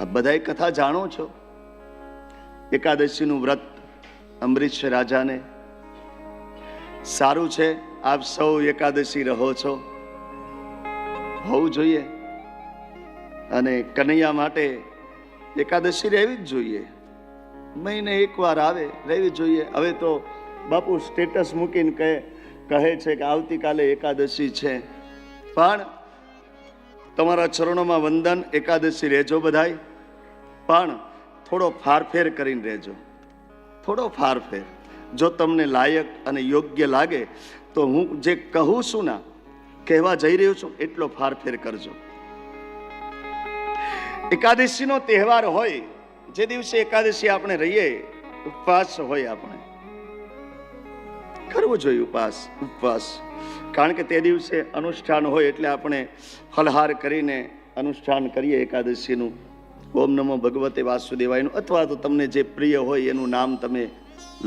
આ બધાય કથા જાણો છો. એકાદશીનું વ્રત અમરીશ રાજાને. સારું છે, આપ સૌ એકાદશી રહો છો, હોવું જોઈએ. અને કનૈયા માટે એકાદશી રહેવી જ જોઈએ. મહિને એકવાર આવે, રહેવી જોઈએ. હવે તો બાપુ સ્ટેટસ મૂકીને કહે છે કે આવતીકાલે એકાદશી છે. પણ તમારા ચરણોમાં વંદન, એકાદશી રહેજો બધાય, પણ થોડો ફારફેર કરીને રહેજો. થોડો ફારફેર જો તમને લાયક અને યોગ્ય લાગે તો હું જે કહું છું ને, કહેવા જઈ રહ્યો છું, એટલો ફારફેર કરજો. એકાદશીનો તહેવાર હોય, જે દિવસે એકાદશી આપણે રહીએ, ઉપવાસ હોય, આપણે કરવું જોઈએ ઉપવાસ. કારણ કે તે દિવસે અનુષ્ઠાન હોય, એટલે આપણે ફલહાર કરીને અનુષ્ઠાન કરીએ એકાદશીનું. ઓમ નમો ભગવતે વાસુદેવાયનું, અથવા તો તમને જે પ્રિય હોય એનું નામ તમે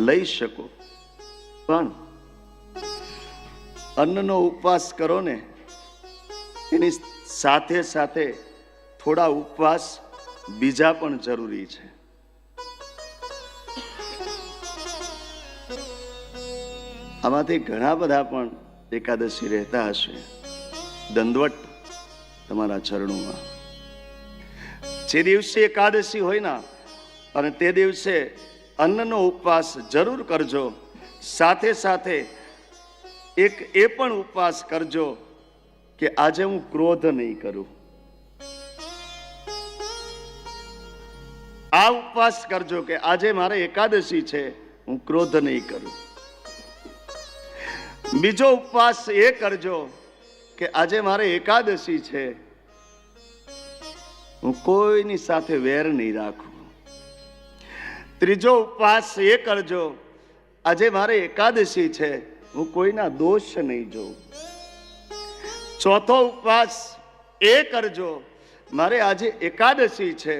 લઈ શકો. પણ અન્નનો ઉપવાસ કરો ને, એની સાથે સાથે થોડા ઉપવાસ બીજા પણ જરૂરી છે. આમાંથી ઘણા બધા પણ એકાદશી રહેતા હશે. દંડવટ તમારા ચરણોમાં. જે દિવસે એકાદશી હોય ને, અને તે દિવસે અન્નનો ઉપવાસ જરૂર કરજો. સાથે સાથે એક એ પણ ઉપવાસ કરજો કે આજે હું ક્રોધ નહીં કરું. આ ઉપવાસ કરજો કે આજે મારે એકાદશી છે, હું ક્રોધ નહીં કરું. બીજો ઉપવાસ એ કરજો કે આજે મારે એકાદશી છે, હું કોઈની સાથે વેર નહીં રાખું. ત્રીજો ઉપવાસ એ કરજો, આજે મારે એકાદશી છે, હું કોઈના દોષ નહીં જોઉં. ચોથો ઉપવાસ એ કરજો, મારે આજે એકાદશી છે,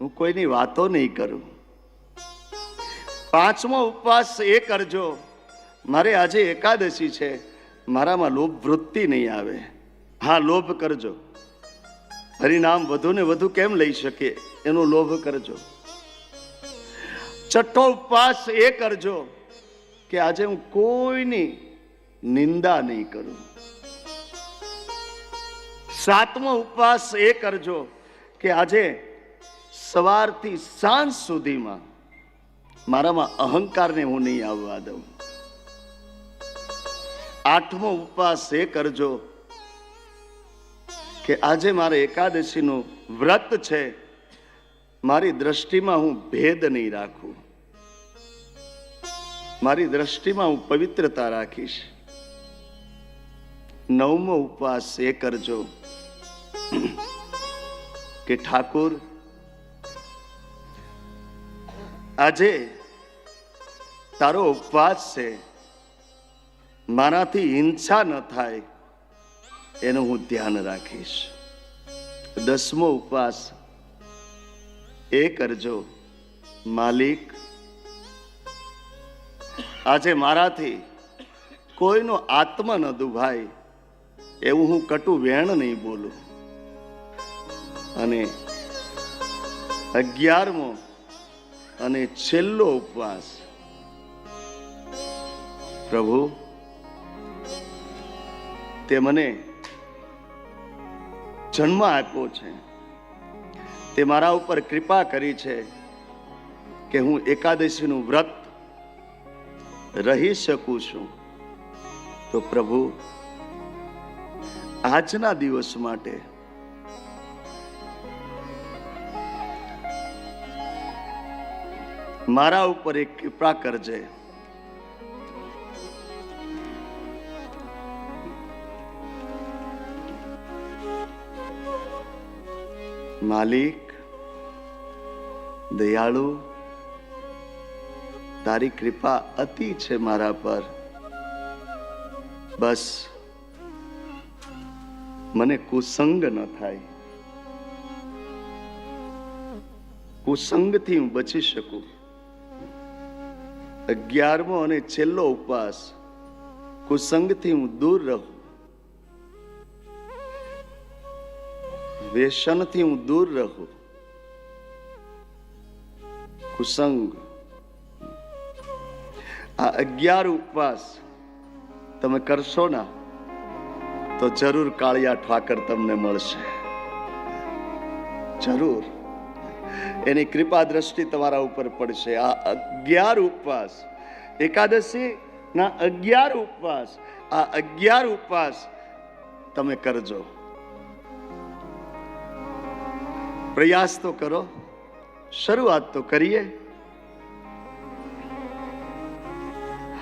હું કોઈની વાતો નહીં કરું. પાંચમો ઉપવાસ એ કરજો, મારે આજે એકાદશી છે, મારામાં લોભ વૃત્તિ નહીં આવે. હા, લોભ કરજો. હરિનામ વધુ ને વધુ કેમ લઈ શકે, એનો લોભ કરજો. છઠ્ઠો ઉપવાસ એ કરજો કે આજે હું કોઈની નિંદા નહીં કરું. સાતમો ઉપવાસ એ કરજો કે આજે સવારથી સાંજ સુધીમાં મારામાં અહંકારને હું નહીં આવવા દઉં. આઠમો ઉપવાસ એ કરજો કે આજે મારે એકાદશીનું વ્રત છે, મારી દ્રષ્ટિમાં હું ભેદ નહીં રાખું. મારી દ્રષ્ટિમાં હું પવિત્રતા રાખીશ. નવમો ઉપવાસ એ કરજો કે ઠાકુર, આજે તારો ઉપવાસ છે, મારાથી હિંસા ન થાય એનું હું ધ્યાન રાખીશ. દસમો ઉપવાસ એ કરજો, માલિક, આજે મારાથી કોઈનો આત્મા ન દુભાય એવું હું કટુ વેણ નહીં બોલું. અને 11મો અને છેલ્લો ઉપવાસ, પ્રભુ, તે મને જન્મ આપ્યો છે, તે મારા ઉપર કૃપા કરી છે કે હું એકાદશીનું વ્રત રહી શકું છું. તો પ્રભુ, આજના દિવસ માટે મારા ઉપર એક કૃપા કરજે. માલિક, દયાળુ, તારી કૃપા અતિ છે મારા પર. બસ મને કુસંગ ન થાય, કુસંગથી હું બચી શકું. 11મો અને છેલ્લો ઉપવાસ, કુસંગથી હું દૂર રહું, વ્યસનથી હું દૂર રહું. કુસંગ. આ 11 ઉપવાસ તમે કરશો ને તો જરૂર કાળિયા ઠાકર તમને મળશે, જરૂર. એની કૃપા દ્રષ્ટિ તમારા ઉપર પડશે. આ 11 ઉપવાસ, એકાદશી ના 11 ઉપવાસ, આ 11 ઉપવાસ તમે કરજો. પ્રયાસ તો કરો, શરૂઆત તો કરીએ.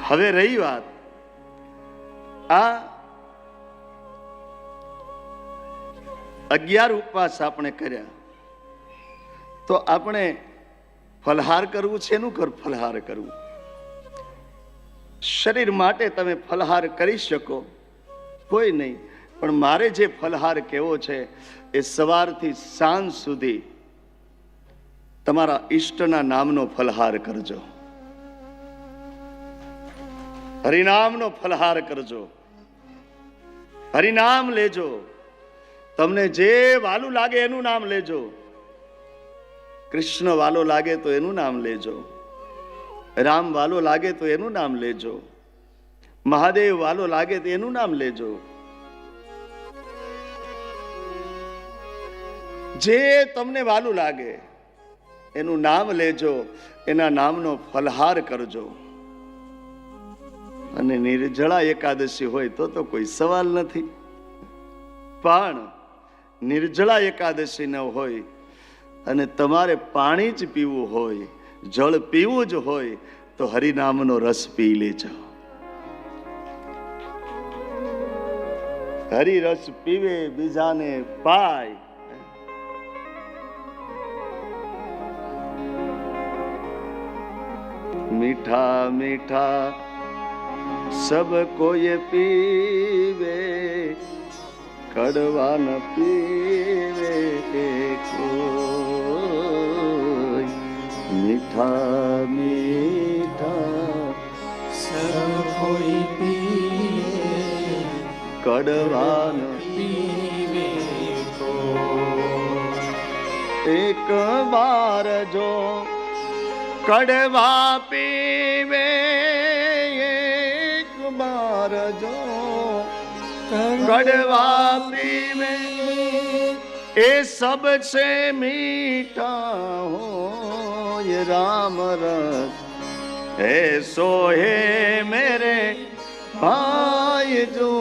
હવે રહી વાત આ 11 ઉપવાસ આપણે કર્યા તો આપણે ફલહાર કરવું છે. એનું કર ફલહાર કરવું. શરીર માટે તમે ફલહાર કરી શકો, કોઈ નહીં, પણ મારે જે ફલહાર કેવો છે એ સવારથી સાંજ સુધી તમારા ઈષ્ટના નામનો ફલહાર કરજો, હરિનામનો ફલહાર કરજો. હરિનામ લેજો. તમને જે વાલું લાગે એનું નામ લેજો. કૃષ્ણ વાલો લાગે તો એનું નામ લેજો, રામ વાલો લાગે તો એનું નામ લેજો, મહાદેવ વાલો લાગે તો એનું નામ લેજો. જે તમને વાલું લાગે એનું નામ લેજો, એના નામનો ફલહાર કરજો. અને નિર્જળા એકાદશી હોય તો કોઈ સવાલ નથી, પણ નિર્જળા એકાદશી ન હોય અને તમારે પાણી જ પીવું હોય, જળ પીવું જ હોય તો હરિનામનો રસ પી લેજો. હરિ રસ પીવે બીજાને પાય. મીઠા મીઠા સબ કોઈ પીવે, કડવા ન પીવે કોઈ. મીઠા મીઠા સબ કોઈ પીવે, કડવા ન પીવે કોઈ. એક વાર જો કડવા પીવે, એક બાર જો કડવા પીવે, એ સબસે મીઠા હોય રામ રસ. હે સોહે મેરે ભાઈ જો